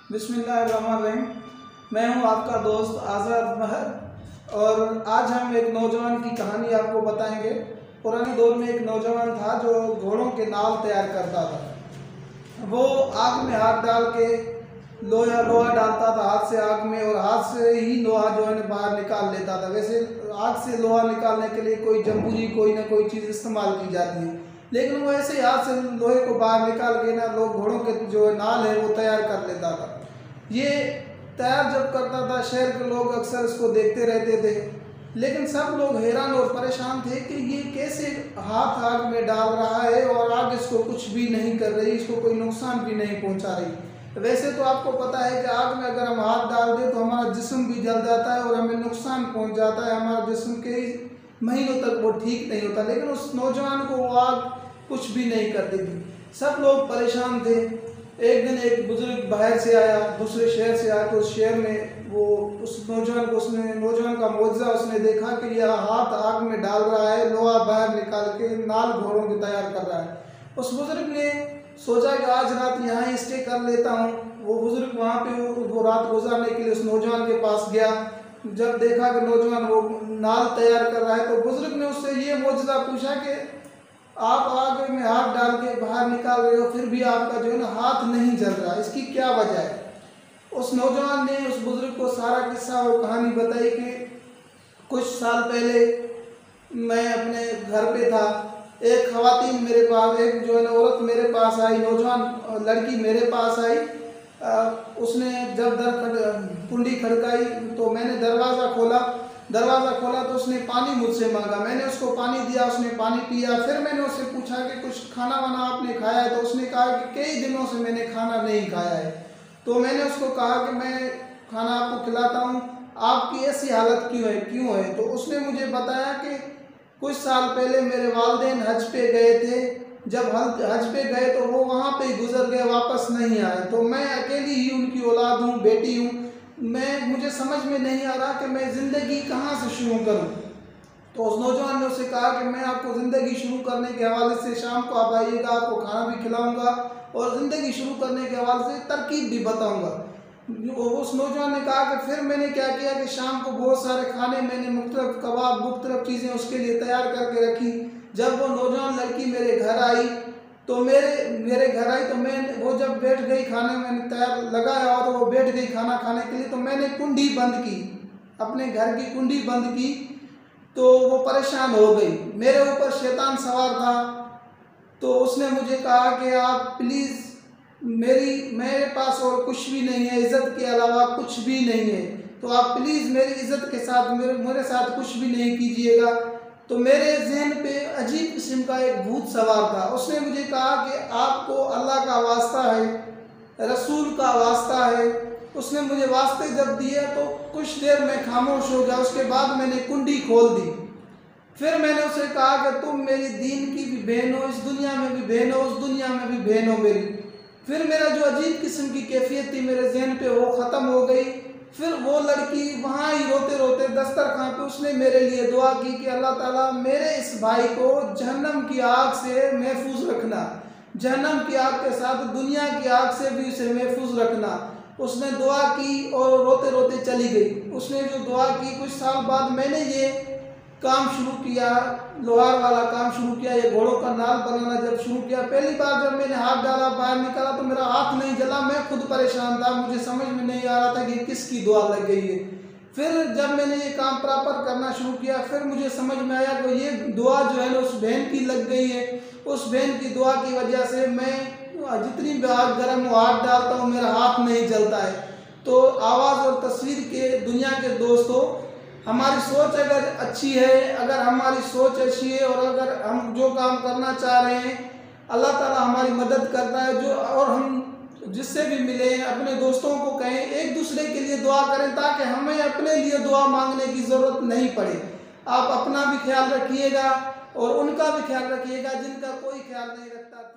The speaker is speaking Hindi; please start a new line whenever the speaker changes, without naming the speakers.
बिस्मिल्लाहिर्रहमानिर्रहीम। मैं हूं आपका दोस्त आज़ाद महर और आज हम एक नौजवान की कहानी आपको बताएंगे। पुराने दौर में एक नौजवान था जो घोड़ों के नाल तैयार करता था। वो आग में हाथ डाल के लोहा डालता था हाथ से आग में, और हाथ से ही लोहा जो है बाहर निकाल लेता था। वैसे आग से लोहा निकालने के लिए कोई जम्बूरी कोई ना कोई चीज़ इस्तेमाल की जाती है, लेकिन वो ऐसे ही हाथ से लोहे को बाहर निकाल के ना लोग घोड़ों के जो नाल है वो तैयार कर लेता था। ये तैयार जब करता था शहर के लोग अक्सर इसको देखते रहते थे, लेकिन सब लोग हैरान और परेशान थे कि ये कैसे हाथ आग में डाल रहा है और आग इसको कुछ भी नहीं कर रही, इसको कोई नुकसान भी नहीं पहुंचा रही। वैसे तो आपको पता है कि आग में अगर हम हाथ डाल दें तो हमारा जिस्म भी जल जाता है और हमें नुकसान पहुंच जाता है, हमारा जिस्म कई महीनों तक वो ठीक नहीं होता, लेकिन उस नौजवान को वो आग कुछ भी नहीं करती थी। सब लोग परेशान थे। एक दिन एक बुजुर्ग बाहर से आया, दूसरे शहर से आया, तो उस शहर में वो उस नौजवान को नौजवान का मौजज़ा उसने देखा कि यह हाथ आग में डाल रहा है, लोहा बाहर निकाल के नाल घोड़ों की तैयार कर रहा है। उस बुजुर्ग ने सोचा कि आज रात यहाँ ही स्टे कर लेता हूँ। वो बुजुर्ग वहाँ पे वो रात गुजारने के लिए उस नौजवान के पास गया। जब देखा कि नौजवान वो नाल तैयार कर रहा है तो बुजुर्ग ने उससे ये मौजज़ा पूछा कि आप आग में हाथ डाल के बाहर निकाल रहे हो, फिर भी आपका जो है ना हाथ नहीं जल रहा, इसकी क्या वजह है? उस नौजवान ने उस बुजुर्ग को सारा किस्सा और कहानी बताई कि कुछ साल पहले मैं अपने घर पे था, एक खवातीन मेरे पास, एक जो है ना औरत मेरे पास आई, नौजवान लड़की मेरे पास आई। उसने जब कुंडी खड़काई तो मैंने दरवाज़ा खोला तो उसने पानी मुझसे मांगा। मैंने उसको पानी दिया, उसने पानी पिया। फिर मैंने उससे पूछा कि कुछ खाना वाना आपने खाया है? तो उसने कहा कि कई दिनों से मैंने खाना नहीं खाया है। तो मैंने उसको कहा कि मैं खाना आपको खिलाता हूँ, आपकी ऐसी हालत क्यों है? तो उसने मुझे बताया कि कुछ साल पहले मेरे वालिदैन हज पे गए थे। जब हज पे गए तो वो वहाँ पे गुजर गए, वापस नहीं आए। तो मैं अकेली ही उनकी औलाद हूँ, बेटी हूँ। मुझे समझ में नहीं आ रहा कि मैं ज़िंदगी कहाँ से शुरू करूँ। तो उस नौजवान ने उससे कहा कि मैं आपको ज़िंदगी शुरू करने के हवाले से शाम को आप आइएगा, आपको खाना भी खिलाऊंगा और ज़िंदगी शुरू करने के हवाले से तरकीब भी बताऊंगा। उस नौजवान ने कहा कि फिर मैंने क्या किया कि शाम को बहुत सारे खाने मैंने मुख्तलिफ कबाब मुख्तलिफ चीज़ें उसके लिए तैयार करके रखी। जब वो नौजवान लड़की मेरे घर आई तो मेरे घर आई तो वो जब बैठ गई, खाने मैंने तैयार लगाया और वो बैठ गई खाना खाने के लिए, तो मैंने कुंडी बंद की, अपने घर की कुंडी बंद की। तो वो परेशान हो गई, मेरे ऊपर शैतान सवार था। तो उसने मुझे कहा कि आप प्लीज़ मेरे पास और कुछ भी नहीं है, इज़्ज़त के अलावा कुछ भी नहीं है, तो आप प्लीज़ मेरी इज़्ज़त के साथ मेरे साथ कुछ भी नहीं कीजिएगा। तो मेरे जहन पे अजीब किस्म का एक भूत सवार था। उसने मुझे कहा कि आपको अल्लाह का वास्ता है, रसूल का वास्ता है। उसने मुझे वास्ते जब दिए तो कुछ देर में खामोश हो गया। उसके बाद मैंने कुंडी खोल दी। फिर मैंने उसे कहा कि तुम मेरी दीन की भी बहन हो, इस दुनिया में भी बहन हो, उस दुनिया में भी बहन हो मेरी। फिर मेरा जो अजीब किस्म की कैफियत थी मेरे जहन पे वो ख़त्म हो गई। फिर वो लड़की वहाँ ही रोते रोते दस्तरखान पे उसने मेरे लिए दुआ की कि अल्लाह ताला मेरे इस भाई को जहन्नम की आग से महफूज रखना, जहन्नम की आग के साथ दुनिया की आग से भी उसे महफूज रखना। उसने दुआ की और रोते रोते चली गई। उसने जो दुआ की, कुछ साल बाद मैंने ये काम शुरू किया, लोहार वाला काम शुरू किया, ये घोड़ों का नाल बनाना जब शुरू किया, पहली बार जब मैंने हाथ डाला बाहर निकाला तो मेरा हाथ नहीं जला। मैं खुद परेशान था, मुझे समझ में नहीं आ रहा था कि किसकी दुआ लग गई है। फिर जब मैंने ये काम प्रॉपर करना शुरू किया, फिर मुझे समझ में आया कि ये दुआ जो है ना उस बहन की लग गई है। उस बहन की दुआ की वजह से मैं जितनी भी आग गर्म हाथ डालता हूँ मेरा हाथ नहीं जलता है। तो आवाज़ और तस्वीर के दुनिया के दोस्तों, हमारी सोच अगर अच्छी है, अगर हमारी सोच अच्छी है और अगर हम जो काम करना चाह रहे हैं अल्लाह ताला हमारी मदद करता है। और हम जिससे भी मिले अपने दोस्तों को कहें एक दूसरे के लिए दुआ करें ताकि हमें अपने लिए दुआ मांगने की ज़रूरत नहीं पड़े। आप अपना भी ख्याल रखिएगा और उनका भी ख्याल रखिएगा जिनका कोई ख्याल नहीं रखता।